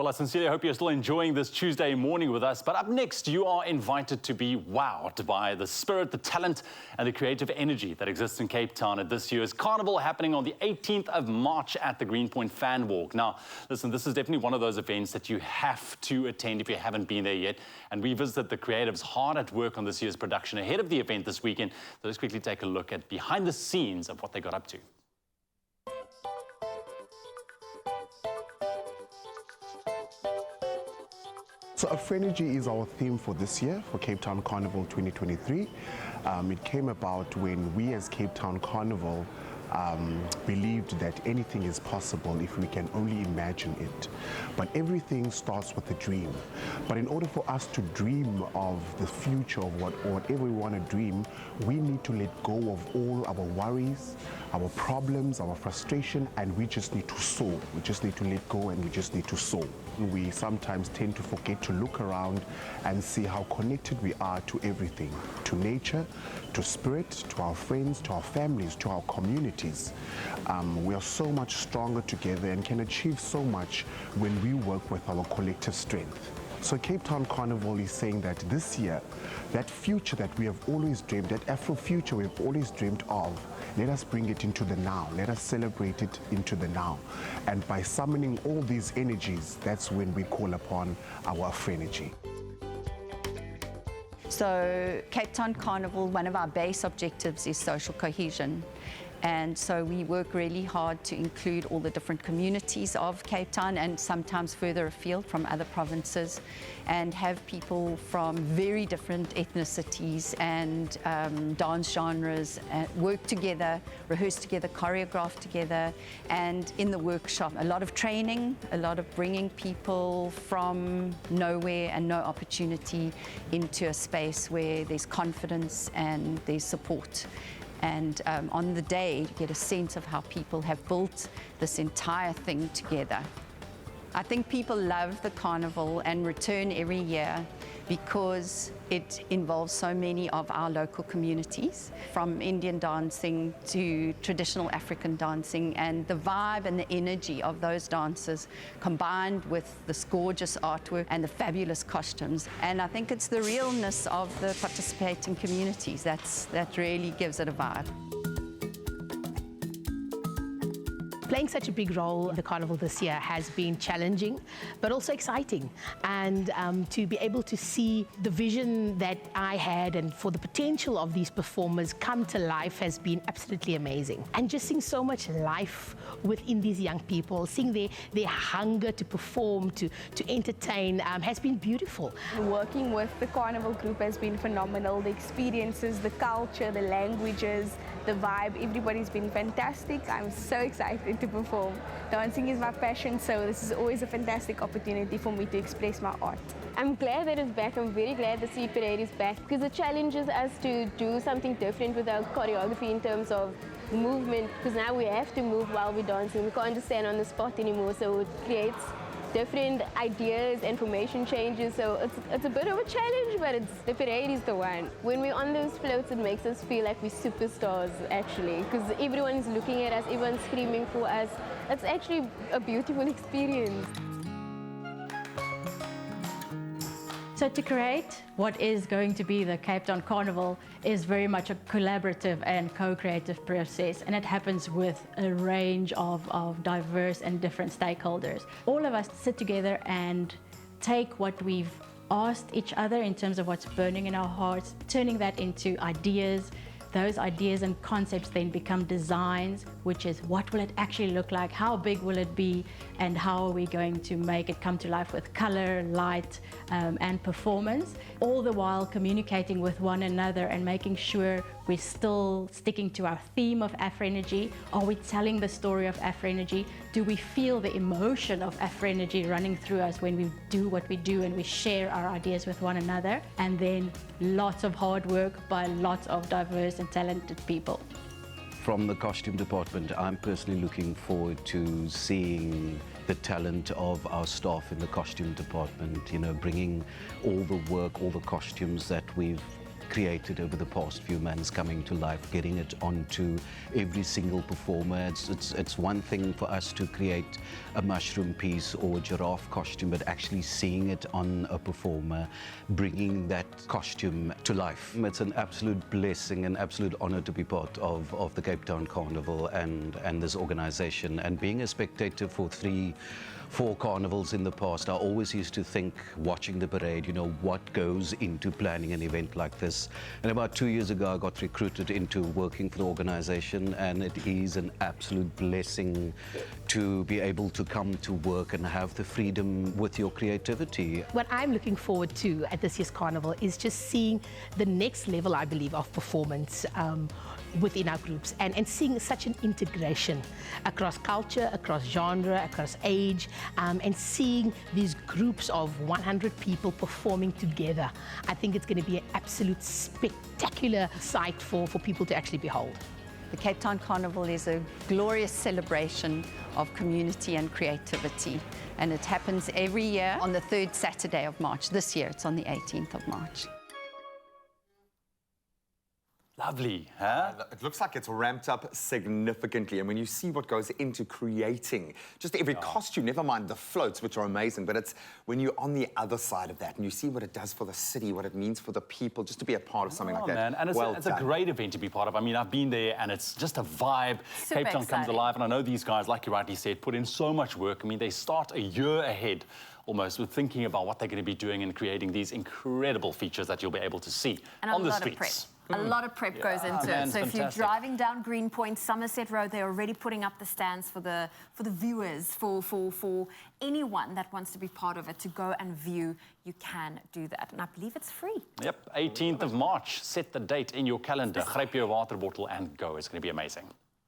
Well, I sincerely hope you're still enjoying this Tuesday morning with us. But up next, you are invited to be wowed by the spirit, the talent, and the creative energy that exists in Cape Town at this year's Carnival, happening on the 18th of March at the Greenpoint Fan Walk. Now, listen, this is definitely one of those events that you have to attend if you haven't been there yet. And we visited the creatives hard at work on this year's production ahead of the event this weekend. So let's quickly take a look at behind the scenes of what they got up to. So Afrenergy is our theme for this year, for Cape Town Carnival 2023. It came about when we as Cape Town Carnival believed that anything is possible if we can only imagine it. But everything starts with a dream. But in order for us to dream of the future of whatever we want to dream, we need to let go of all our worries, our problems, our frustration, and we just need to soar. We just need to let go and we just need to soar. We sometimes tend to forget to look around and see how connected we are to everything, to nature, to spirit, to our friends, to our families, to our communities. We are so much stronger together and can achieve so much when we work with our collective strength. So Cape Town Carnival is saying that this year, that future that we have always dreamed, that Afro future we've always dreamed of, let us bring it into the now. Let us celebrate it into the now. And by summoning all these energies, that's when we call upon our Afrenergy. So Cape Town Carnival, one of our base objectives is social cohesion. And so we work really hard to include all the different communities of Cape Town and sometimes further afield from other provinces, and have people from very different ethnicities and dance genres work together, rehearse together, choreograph together. And in the workshop, a lot of training, a lot of bringing people from nowhere and no opportunity into a space where there's confidence and there's support. And on the day, you get a sense of how people have built this entire thing together. I think people love the carnival and return every year because it involves so many of our local communities, from Indian dancing to traditional African dancing, and the vibe and the energy of those dances combined with this gorgeous artwork and the fabulous costumes. And I think it's the realness of the participating communities that really gives it a vibe. Playing such a big role in the Carnival this year has been challenging, but also exciting. And to be able to see the vision that I had and for the potential of these performers come to life has been absolutely amazing. And just seeing so much life within these young people, seeing their hunger to perform, to entertain, has been beautiful. Working with the Carnival group has been phenomenal. The experiences, the culture, the languages, the vibe, everybody's been fantastic. I'm so excited to perform. Dancing is my passion, so this is always a fantastic opportunity for me to express my art. I'm glad that it's back. I'm very glad the Street Parade is back because it challenges us to do something different with our choreography in terms of movement, because now we have to move while we're dancing. We can't just stand on the spot anymore, so it creates different ideas and formation changes, so it's a bit of a challenge, but the parade is the one. When we're on those floats, it makes us feel like we're superstars, actually, because everyone's looking at us, everyone's screaming for us. It's actually a beautiful experience. So to create what is going to be the Cape Town Carnival is very much a collaborative and co-creative process, and it happens with a range of diverse and different stakeholders. All of us sit together and take what we've asked each other in terms of what's burning in our hearts, turning that into ideas. Those ideas and concepts then become designs, which is what will it actually look like, how big will it be, and how are we going to make it come to life with color, light, and performance, all the while communicating with one another and making sure we're still sticking to our theme of Afrenergy. Are we telling the story of Afrenergy? Do we feel the emotion of Afrenergy running through us when we do what we do and we share our ideas with one another? And then lots of hard work by lots of diverse and talented people. From the costume department, I'm personally looking forward to seeing the talent of our staff in the costume department, you know, bringing all the work, all the costumes that we've created over the past few months coming to life, getting it onto every single performer. It's one thing for us to create a mushroom piece or a giraffe costume, but actually seeing it on a performer, bringing that costume to life. It's an absolute blessing, an absolute honor to be part of the Cape Town Carnival and this organization. And being a spectator for 4 carnivals in the past, I always used to think, watching the parade, you know, what goes into planning an event like this. And about 2 years ago, I got recruited into working for the organization, and it is an absolute blessing to be able to come to work and have the freedom with your creativity. What I'm looking forward to at this year's Carnival is just seeing the next level, I believe, of performance within our groups, and seeing such an integration across culture, across genre, across age, and seeing these groups of 100 people performing together. I think it's going to be an absolute spectacular sight for people to actually behold. The Cape Town Carnival is a glorious celebration of community and creativity, and it happens every year on the 3rd Saturday of March. This year it's on the 18th of March. Lovely, huh? It looks like it's ramped up significantly. And when you see what goes into creating just every costume, never mind the floats, which are amazing, but it's when you're on the other side of that and you see what it does for the city, what it means for the people, just to be a part of something like that. Man. And it's a great event to be part of. I mean, I've been there and it's just a vibe. Super Cape Town comes exciting. alive, and I know these guys, like you rightly said, put in so much work. I mean, they start a year ahead almost with thinking about what they're going to be doing and creating these incredible features that you'll be able to see And on a the lot streets. of prep. A lot of prep goes into man, it. So if you're fantastic. driving down Greenpoint, Somerset Road, they're already putting up the stands for the viewers, for anyone that wants to be part of it to go and view. You can do that, and I believe it's free. Yep, 18th of March. Set the date in your calendar. Gryp your water bottle and go. It's going to be amazing.